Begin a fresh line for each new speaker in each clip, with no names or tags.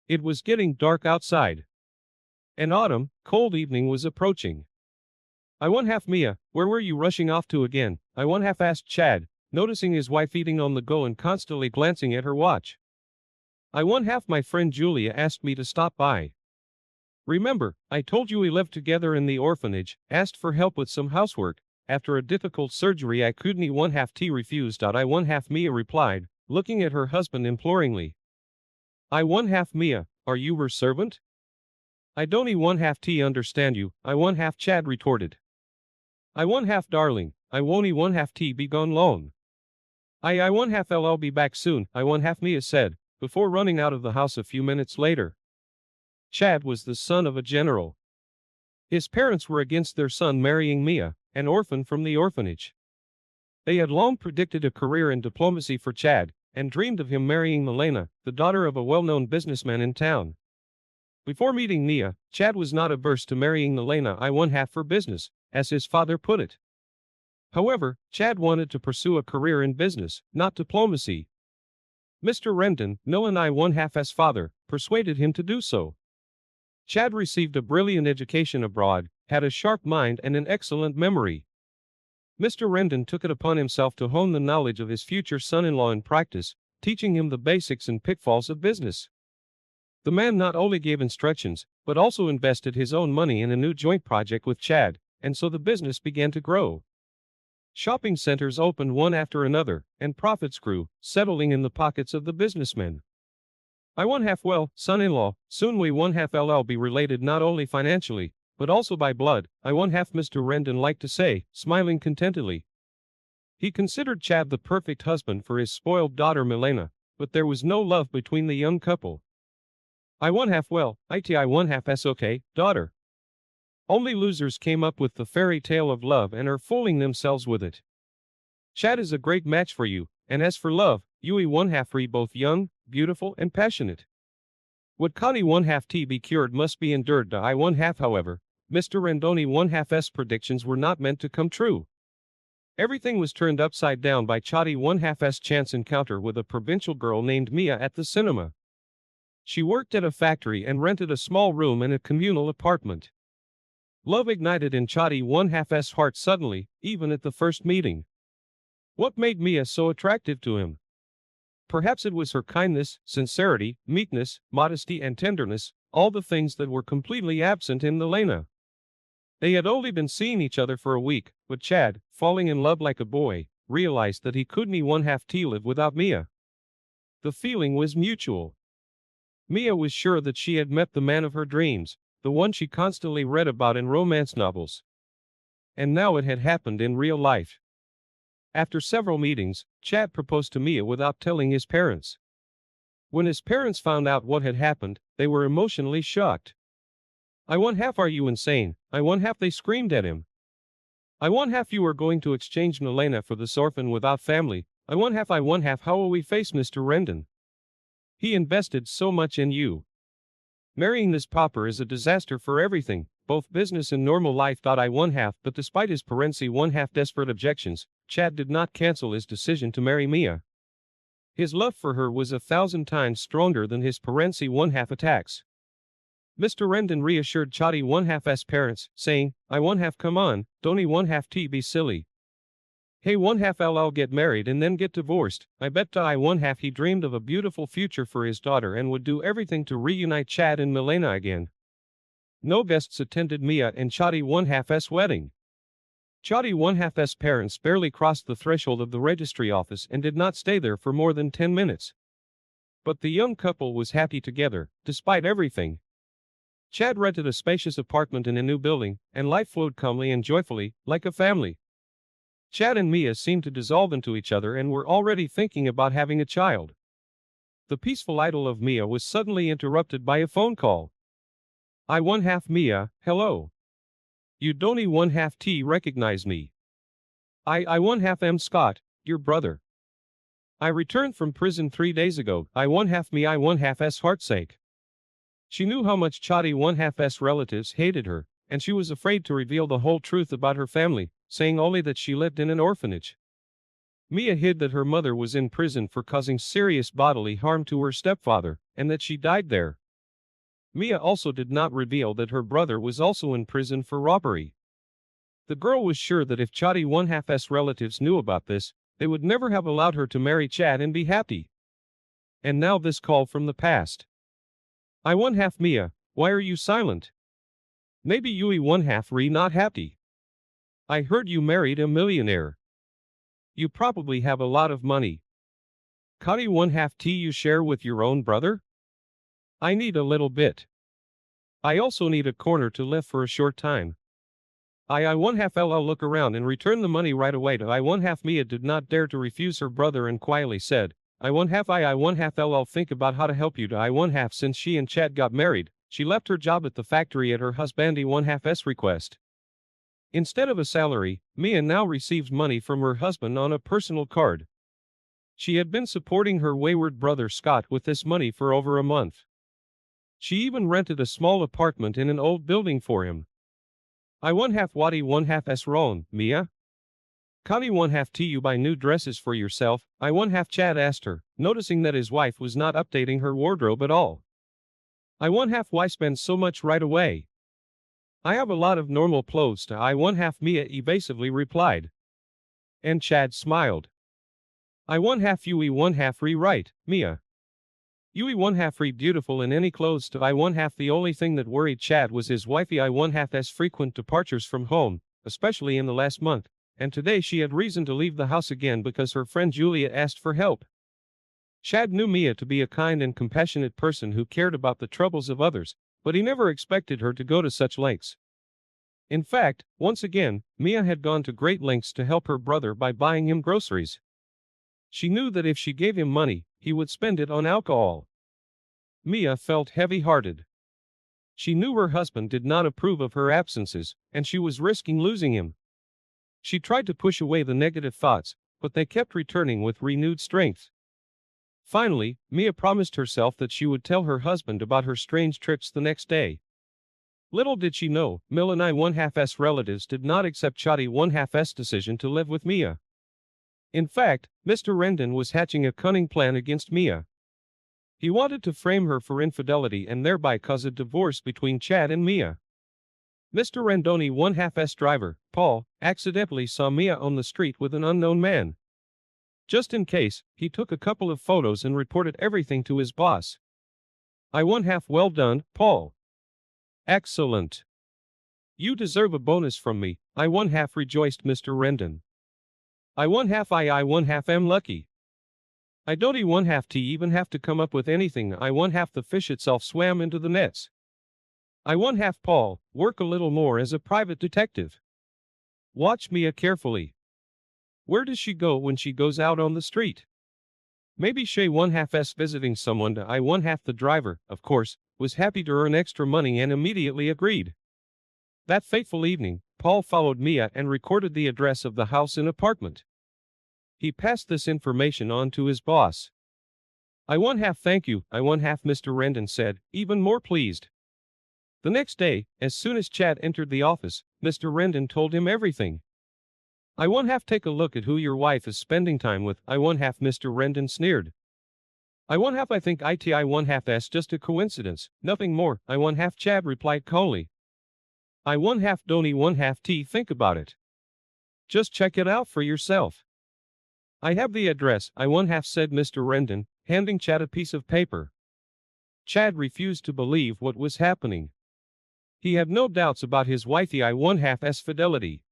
It was getting dark outside. An autumn, cold evening was approaching. I one half Mia, where were you rushing off to again? I one half asked Chad, noticing his wife eating on the go and constantly glancing at her watch. I one half my friend Julia asked me to stop by. Remember, I told you we lived together in the orphanage, asked for help with some housework. After a difficult surgery I couldn't one half T refused. I one half Mia replied, looking at her husband imploringly. I one half Mia, are you her servant? I don't one half T understand you, I one half Chad retorted. I one half darling, I won't one half T be gone long. I one half I'll be back soon, I one half Mia said, before running out of the house a few minutes later. Chad was the son of a general. His parents were against their son marrying Mia, an orphan from the orphanage. They had long predicted a career in diplomacy for Chad, and dreamed of him marrying Milena, the daughter of a well-known businessman in town. Before meeting Mia, Chad was not averse to marrying Milena I one half for business, as his father put it. However, Chad wanted to pursue a career in business, not diplomacy. Mr. Renton, Milan I one half's father, persuaded him to do so. Chad received a brilliant education abroad, had a sharp mind and an excellent memory. Mr. Renton took it upon himself to hone the knowledge of his future son-in-law in practice, teaching him the basics and pitfalls of business. The man not only gave instructions, but also invested his own money in a new joint project with Chad, and so the business began to grow. Shopping centers opened one after another, and profits grew, settling in the pockets of the businessmen. I one half well, son-in-law, soon we one half LL be related not only financially, but also by blood, I one half Mr. Rendon liked to say, smiling contentedly. He considered Chad the perfect husband for his spoiled daughter Milena, but there was no love between the young couple. I one half well, I one half okay, daughter. Only losers came up with the fairy tale of love and are fooling themselves with it. Chad is a great match for you, and as for love, you one half re both young, beautiful and passionate. What Connie one half T be cured must be endured. I one half however, Mr. Rendoni one half's predictions were not meant to come true. Everything was turned upside down by Chadi one half's chance encounter with a provincial girl named Mia at the cinema. She worked at a factory and rented a small room in a communal apartment. Love ignited in Chadi one half's heart suddenly, even at the first meeting. What made Mia so attractive to him? Perhaps it was her kindness, sincerity, meekness, modesty and tenderness, all the things that were completely absent in Milena. They had only been seeing each other for a week, but Chad, falling in love like a boy, realized that he couldn't one half T live without Mia. The feeling was mutual. Mia was sure that she had met the man of her dreams, the one she constantly read about in romance novels. And now it had happened in real life. After several meetings, Chad proposed to Mia without telling his parents. When his parents found out what had happened, they were emotionally shocked. I one half are you insane, I one half they screamed at him. I one half you are going to exchange Milena for this orphan without family, I one half how will we face Mr. Rendon? He invested so much in you. Marrying this pauper is a disaster for everything, both business and normal life. I one half, but despite his parents' one half desperate objections, Chad did not cancel his decision to marry Mia. His love for her was 1,000 times stronger than his parents' one half attacks. Mr. Rendon reassured Chadi one half's parents, saying, I one half come on, don't one half T be silly. Hey one half I'll get married and then get divorced. I bet I one half he dreamed of a beautiful future for his daughter and would do everything to reunite Chad and Milena again. No guests attended Mia and Chadi one half's wedding. Chadi one half's parents barely crossed the threshold of the registry office and did not stay there for more than 10 minutes. But the young couple was happy together, despite everything. Chad rented a spacious apartment in a new building, and life flowed calmly and joyfully, like a family. Chad and Mia seemed to dissolve into each other and were already thinking about having a child. The peaceful idyll of Mia was suddenly interrupted by a phone call. I one half Mia, hello. You don't one half T recognize me. I one half M Scott, your brother. I returned from prison 3 days ago, I one half S heartsake. She knew how much Chadi one half's relatives hated her, and she was afraid to reveal the whole truth about her family, saying only that she lived in an orphanage. Mia hid that her mother was in prison for causing serious bodily harm to her stepfather, and that she died there. Mia also did not reveal that her brother was also in prison for robbery. The girl was sure that if Chadi 1/2's relatives knew about this, they would never have allowed her to marry Chad and be happy. And now this call from the past. I 1/2 Mia, why are you silent? Maybe you 1/2 re not happy. I heard you married a millionaire. You probably have a lot of money. Kadi 1/2 T you share with your own brother? I need a little bit. I also need a corner to live for a short time. I 1/2 LL look around and return the money right away to I 1/2 Mia did not dare to refuse her brother and quietly said, I 1/2 LL think about how to help you to I 1/2 since she and Chad got married, she left her job at the factory at her husband 1/2's request. Instead of a salary, Mia now receives money from her husband on a personal card. She had been supporting her wayward brother Scott with this money for over a month. She even rented a small apartment in an old building for him. I 1/2 Wadi 1/2's wrong, Mia? Kani 1/2 T you buy new dresses for yourself, I 1/2 Chad asked her, noticing that his wife was not updating her wardrobe at all. I 1/2 why spend so much right away? I have a lot of normal clothes to I 1/2 Mia evasively replied. And Chad smiled. I 1/2 you 1/2 re right, Mia. You 1/2 re beautiful in any clothes to I 1/2 the only thing that worried Chad was his wifey I 1/2's frequent departures from home, especially in the last month, and today she had reason to leave the house again because her friend Julia asked for help. Chad knew Mia to be a kind and compassionate person who cared about the troubles of others, but he never expected her to go to such lengths. In fact, once again, Mia had gone to great lengths to help her brother by buying him groceries. She knew that if she gave him money, he would spend it on alcohol. Mia felt heavy-hearted. She knew her husband did not approve of her absences, and she was risking losing him. She tried to push away the negative thoughts, but they kept returning with renewed strength. Finally, Mia promised herself that she would tell her husband about her strange trips the next day. Little did she know, Millionaire 1/2's relatives did not accept Chadi 1/2's decision to live with Mia. In fact, Mr. Rendon was hatching a cunning plan against Mia. He wanted to frame her for infidelity and thereby cause a divorce between Chad and Mia. Mr. Rendoni 1/2's driver, Paul, accidentally saw Mia on the street with an unknown man. Just in case, he took a couple of photos and reported everything to his boss. I 1/2 well done, Paul. Excellent. You deserve a bonus from me, I 1/2 rejoiced Mr. Rendon. I 1/2 I 1/2 am lucky. I don't 1/2 T even have to come up with anything I 1/2 the fish itself swam into the nets. I 1/2 Paul, work a little more as a private detective. Watch Mia carefully. Where does she go when she goes out on the street? Maybe she 1/2's visiting someone to I 1/2 the driver, of course, was happy to earn extra money and immediately agreed. That fateful evening, Paul followed Mia and recorded the address of the house and apartment. He passed this information on to his boss. I 1/2 thank you, I 1/2 Mr. Rendon said, even more pleased. The next day, as soon as Chad entered the office, Mr. Rendon told him everything. I 1/2 take a look at who your wife is spending time with, I 1/2 Mr. Rendon sneered. I 1/2 I think it I 1/2's just a coincidence, nothing more, I 1/2 Chad replied coolly. I 1/2 don't 1/2 T think about it. Just check it out for yourself. I have the address, I 1/2 said Mr. Rendon, handing Chad a piece of paper. Chad refused to believe what was happening. He had no doubts about his wifey I 1/2's fidelity.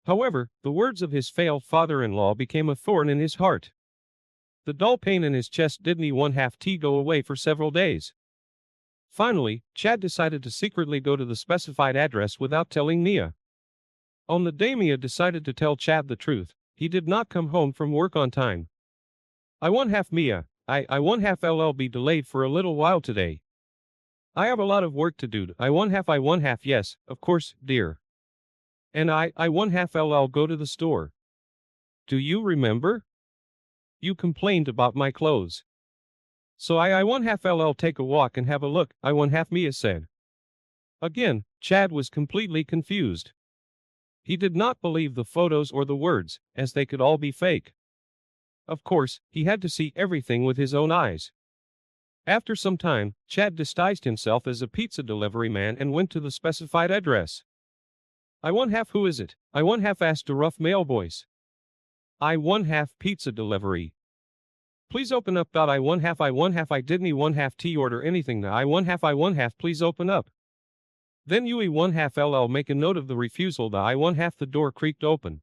However, the words of his failed father-in-law became a thorn in his heart. The dull pain in his chest didn't 1/2 T go away for several days. Finally, Chad decided to secretly go to the specified address without telling Mia. On the day Mia decided to tell Chad the truth, he did not come home from work on time. I 1/2 Mia, I 1/2 LL be delayed for a little while today. I have a lot of work to do, I 1/2 yes, of course, dear. And I 1/2 LL go to the store. Do you remember? You complained about my clothes. So I 1/2 LL take a walk and have a look, I 1/2 Mia said. Again, Chad was completely confused. He did not believe the photos or the words, as they could all be fake. Of course, he had to see everything with his own eyes. After some time, Chad disguised himself as a pizza delivery man and went to the specified address. "I one half, who is it? I one half," asked a rough male voice. "I one half pizza delivery. Please open up. I one half, I didn't one half tea order anything. I one half, please open up." Then you one half LL make a note of the refusal. I one half, the door creaked open.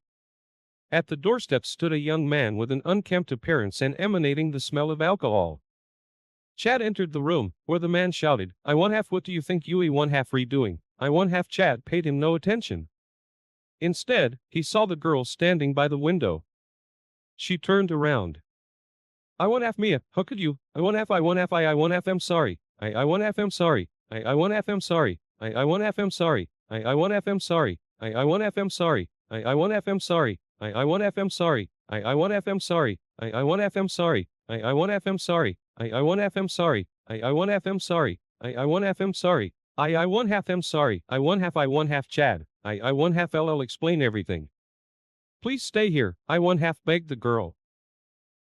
At the doorstep stood a young man with an unkempt appearance and emanating the smell of alcohol. Chad entered the room, where the man shouted, "I one half, what do you think you one half redoing?" I one half. Chad paid him no attention. Instead, he saw the girl standing by the window. She turned around. "I one half Mia, how could you? I one half, I one half, I one half, I'm sorry. I one half, I'm sorry. I one half, I'm sorry. I one half, I'm sorry. I one half, I'm sorry. I one half, I'm sorry. I one half, I'm sorry. I one half, I'm sorry. I one half, I'm sorry. I one half, I'm sorry. I one half, I'm sorry. I one half, I'm sorry. I one half, I'm sorry. I one half, I'm sorry. I one half, I'm sorry. I one half Chad. I one half LL explain everything. Please stay here, I one half begged the girl.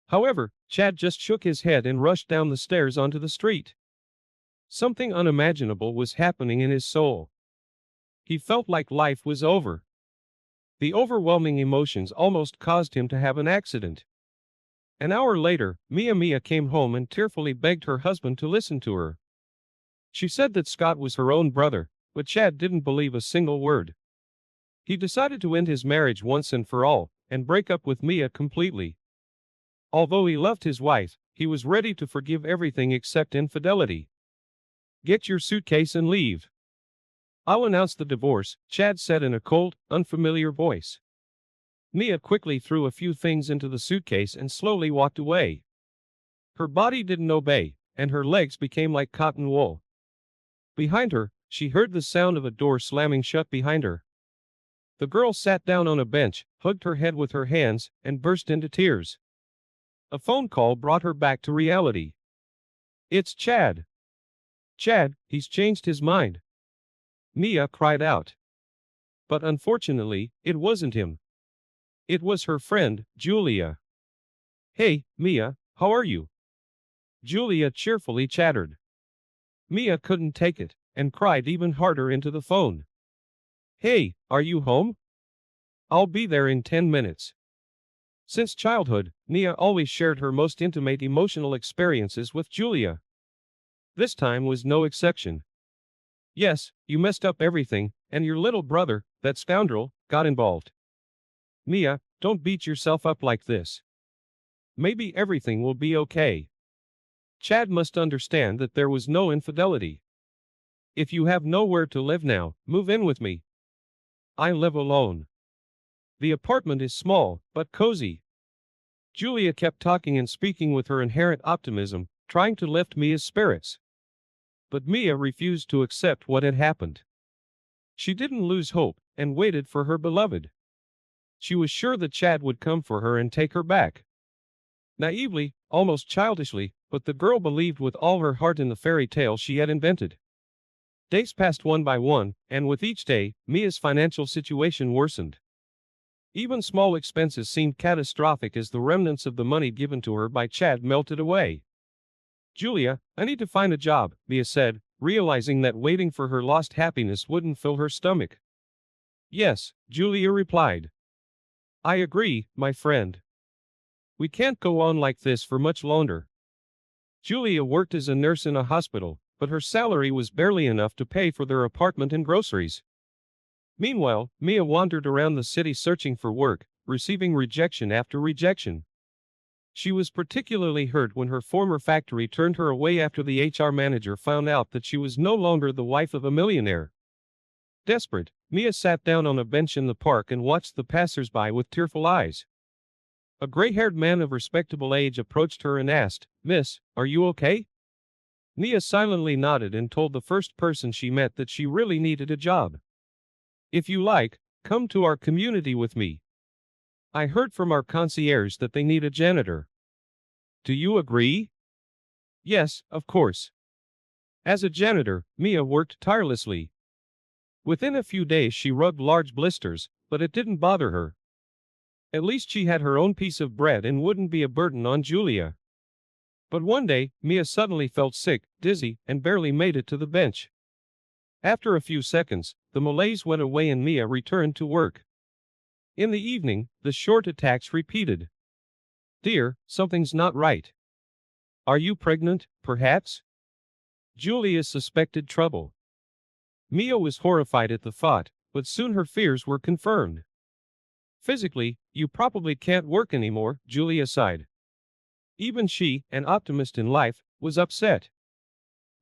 However, Chad just shook his head and rushed down the stairs onto the street. Something unimaginable was happening in his soul. He felt like life was over. The overwhelming emotions almost caused him to have an accident. An hour later, Mia came home and tearfully begged her husband to listen to her. She said that Scott was her own brother, but Chad didn't believe a single word. He decided to end his marriage once and for all, and break up with Mia completely. Although he loved his wife, he was ready to forgive everything except infidelity. "Get your suitcase and leave. I'll announce the divorce," Chad said in a cold, unfamiliar voice. Mia quickly threw a few things into the suitcase and slowly walked away. Her body didn't obey, and her legs became like cotton wool. Behind her, she heard the sound of a door slamming shut behind her. The girl sat down on a bench, hugged her head with her hands, and burst into tears. A phone call brought her back to reality. "It's Chad. Chad, he's changed his mind," Mia cried out. But unfortunately, it wasn't him. It was her friend, Julia. "Hey, Mia, how are you?" Julia cheerfully chattered. Mia couldn't take it, and cried even harder into the phone. "Hey, are you home? I'll be there in 10 minutes. Since childhood, Mia always shared her most intimate emotional experiences with Julia. This time was no exception. "Yes, you messed up everything, and your little brother, that scoundrel, got involved. Mia, don't beat yourself up like this. Maybe everything will be okay. Chad must understand that there was no infidelity. If you have nowhere to live now, move in with me. I live alone. The apartment is small, but cozy." Julia kept talking and speaking with her inherent optimism, trying to lift Mia's spirits. But Mia refused to accept what had happened. She didn't lose hope, and waited for her beloved. She was sure that Chad would come for her and take her back. Naively, almost childishly, but the girl believed with all her heart in the fairy tale she had invented. Days passed one by one, and with each day, Mia's financial situation worsened. Even small expenses seemed catastrophic as the remnants of the money given to her by Chad melted away. "Julia, I need to find a job," Mia said, realizing that waiting for her lost happiness wouldn't fill her stomach. "Yes," Julia replied. "I agree, my friend. We can't go on like this for much longer." Julia worked as a nurse in a hospital, but her salary was barely enough to pay for their apartment and groceries. Meanwhile, Mia wandered around the city searching for work, receiving rejection after rejection. She was particularly hurt when her former factory turned her away after the HR manager found out that she was no longer the wife of a millionaire. Desperate, Mia sat down on a bench in the park and watched the passers-by with tearful eyes. A gray-haired man of respectable age approached her and asked, "Miss, are you okay?" Mia silently nodded and told the first person she met that she really needed a job. "If you like, come to our community with me. I heard from our concierge that they need a janitor. Do you agree?" "Yes, of course." As a janitor, Mia worked tirelessly. Within a few days she rubbed large blisters, but it didn't bother her. At least she had her own piece of bread and wouldn't be a burden on Julia. But one day, Mia suddenly felt sick, dizzy, and barely made it to the bench. After a few seconds, the malaise went away and Mia returned to work. In the evening, the short attacks repeated. Dear, something's not right. Are you pregnant, perhaps? Julia suspected trouble. Mia was horrified at the thought, but soon her fears were confirmed. Physically, you probably can't work anymore, Julia sighed. Even she, an optimist in life, was upset.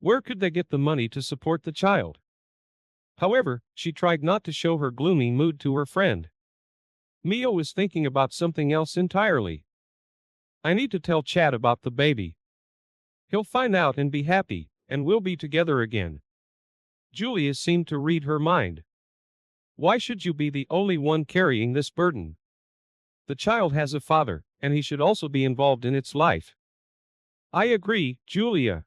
Where could they get the money to support the child? However, she tried not to show her gloomy mood to her friend. Mia was thinking about something else entirely. I need to tell Chad about the baby. He'll find out and be happy, and we'll be together again. Julia seemed to read her mind. Why should you be the only one carrying this burden? The child has a father, and he should also be involved in its life. I agree, Julia.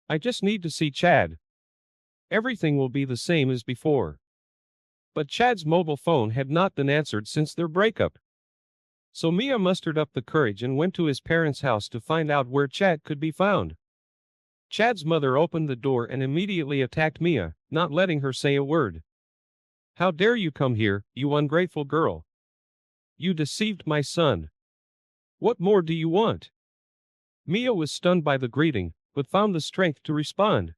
I just need to see Chad. Everything will be the same as before. But Chad's mobile phone had not been answered since their breakup. So Mia mustered up the courage and went to his parents' house to find out where Chad could be found. Chad's mother opened the door and immediately attacked Mia, not letting her say a word. How dare you come here, you ungrateful girl? You deceived my son. What more do you want? Mia was stunned by the greeting, but found the strength to respond.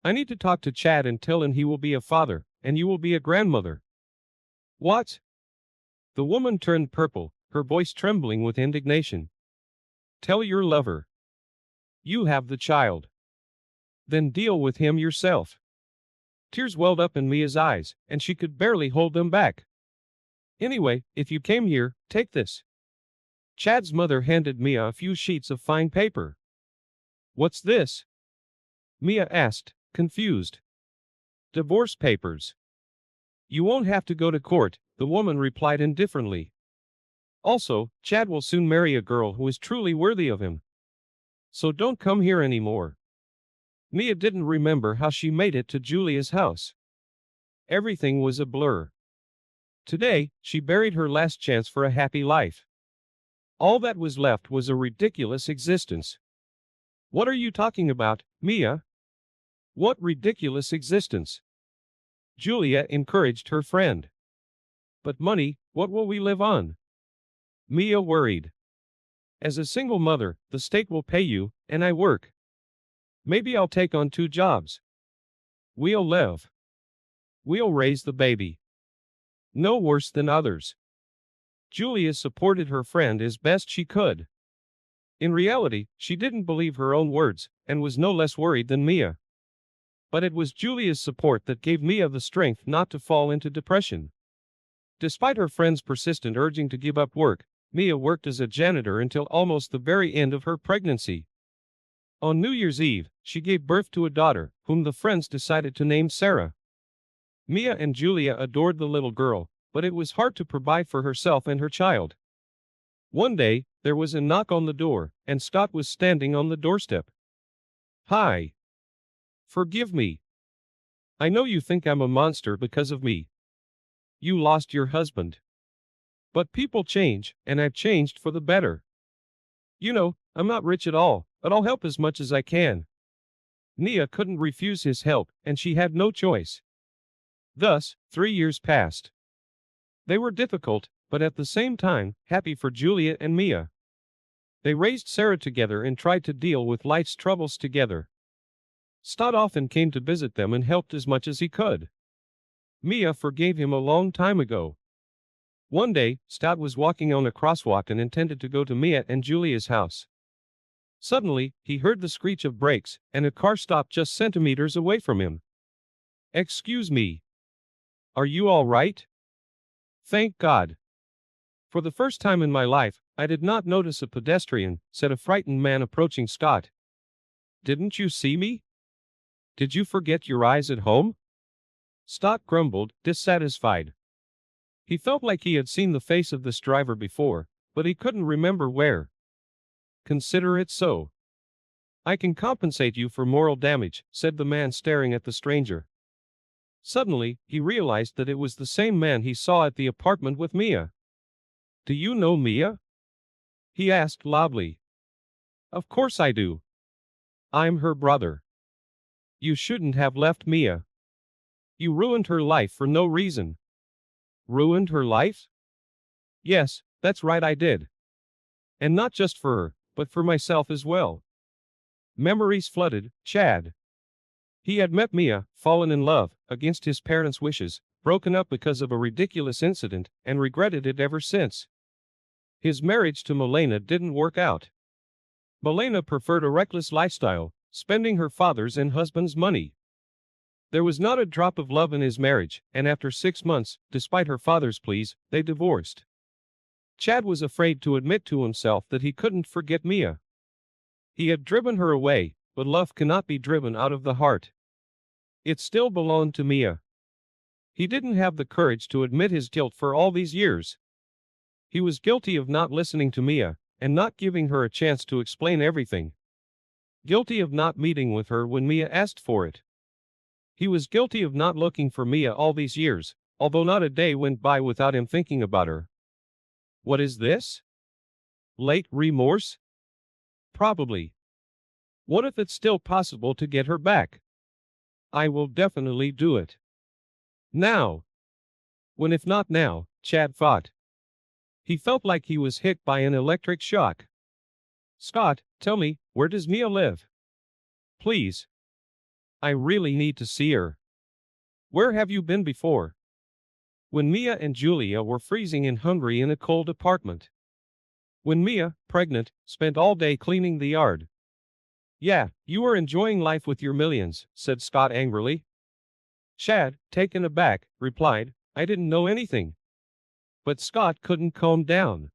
I need to talk to Chad and tell him he will be a father, and you will be a grandmother. What? The woman turned purple, her voice trembling with indignation. Tell your lover. You have the child. Then deal with him yourself. Tears welled up in Mia's eyes, and she could barely hold them back. Anyway, if you came here, take this. Chad's mother handed Mia a few sheets of fine paper. What's this? Mia asked, confused. Divorce papers. You won't have to go to court, the woman replied indifferently. Also, Chad will soon marry a girl who is truly worthy of him. So don't come here anymore. Mia didn't remember how she made it to Julia's house. Everything was a blur. Today, she buried her last chance for a happy life. All that was left was a ridiculous existence. What are you talking about, Mia? What ridiculous existence? Julia encouraged her friend. But money, what will we live on? Mia worried. As a single mother, the state will pay you, and I work. Maybe I'll take on 2 jobs. We'll live. We'll raise the baby. No worse than others. Julia supported her friend as best she could. In reality, she didn't believe her own words, and was no less worried than Mia. But it was Julia's support that gave Mia the strength not to fall into depression. Despite her friend's persistent urging to give up work, Mia worked as a janitor until almost the very end of her pregnancy. On New Year's Eve, she gave birth to a daughter, whom the friends decided to name Sarah. Mia and Julia adored the little girl, but it was hard to provide for herself and her child. One day, there was a knock on the door, and Scott was standing on the doorstep. Hi. Forgive me. I know you think I'm a monster because of me. You lost your husband. But people change, and I've changed for the better. You know, I'm not rich at all, but I'll help as much as I can. Mia couldn't refuse his help, and she had no choice. Thus, 3 years passed. They were difficult, but at the same time, happy for Julia and Mia. They raised Sarah together and tried to deal with life's troubles together. Stott often came to visit them and helped as much as he could. Mia forgave him a long time ago. One day, Stott was walking on a crosswalk and intended to go to Mia and Julia's house. Suddenly, he heard the screech of brakes, and a car stopped just centimeters away from him. Excuse me. Are you all right? Thank God. For the first time in my life, I did not notice a pedestrian, said a frightened man approaching Stott. Didn't you see me? Did you forget your eyes at home? Stott grumbled, dissatisfied. He felt like he had seen the face of this driver before, but he couldn't remember where. Consider it so. I can compensate you for moral damage, said the man staring at the stranger. Suddenly, he realized that it was the same man he saw at the apartment with Mia. Do you know Mia? He asked loudly. Of course I do. I'm her brother. You shouldn't have left Mia. You ruined her life for no reason. Ruined her life? Yes, that's right, I did. And not just for her, but for myself as well. Memories flooded Chad. He had met Mia, fallen in love, against his parents' wishes, broken up because of a ridiculous incident, and regretted it ever since. His marriage to Milena didn't work out. Milena preferred a reckless lifestyle, spending her father's and husband's money. There was not a drop of love in his marriage, and after 6 months, despite her father's pleas, they divorced. Chad was afraid to admit to himself that he couldn't forget Mia. He had driven her away, but love cannot be driven out of the heart. It still belonged to Mia. He didn't have the courage to admit his guilt for all these years. He was guilty of not listening to Mia, and not giving her a chance to explain everything. Guilty of not meeting with her when Mia asked for it. He was guilty of not looking for Mia all these years, although not a day went by without him thinking about her. What is this? Late remorse? Probably. What if it's still possible to get her back? I will definitely do it. Now. When if not now, Chad thought. He felt like he was hit by an electric shock. Scott, tell me, where does Mia live? Please. I really need to see her. Where have you been before? When Mia and Julia were freezing and hungry in a cold apartment. When Mia, pregnant, spent all day cleaning the yard. Yeah, you were enjoying life with your millions, said Scott angrily. Chad, taken aback, replied, I didn't know anything. But Scott couldn't calm down.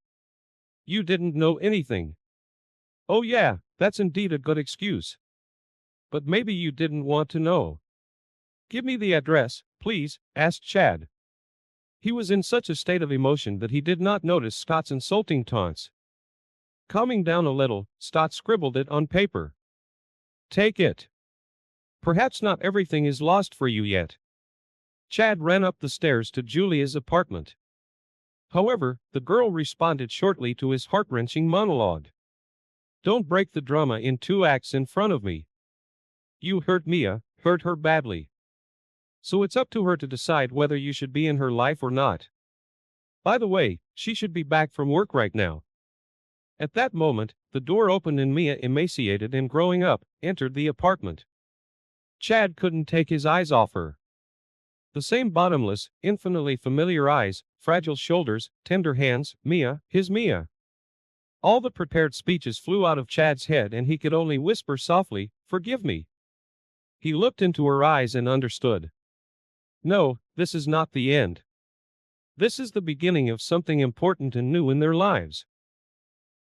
You didn't know anything. Oh yeah, that's indeed a good excuse. But maybe you didn't want to know. Give me the address, please, asked Chad. He was in such a state of emotion that he did not notice Scott's insulting taunts. Calming down a little, Scott scribbled it on paper. Take it. Perhaps not everything is lost for you yet. Chad ran up the stairs to Julia's apartment. However, the girl responded shortly to his heart-wrenching monologue. Don't break the drama in 2 acts in front of me. You hurt Mia, hurt her badly. So it's up to her to decide whether you should be in her life or not. By the way, she should be back from work right now. At that moment, the door opened and Mia, emaciated and growing up, entered the apartment. Chad couldn't take his eyes off her. The same bottomless, infinitely familiar eyes, fragile shoulders, tender hands, Mia, his Mia. All the prepared speeches flew out of Chad's head and he could only whisper softly, forgive me. He looked into her eyes and understood. No, this is not the end. This is the beginning of something important and new in their lives.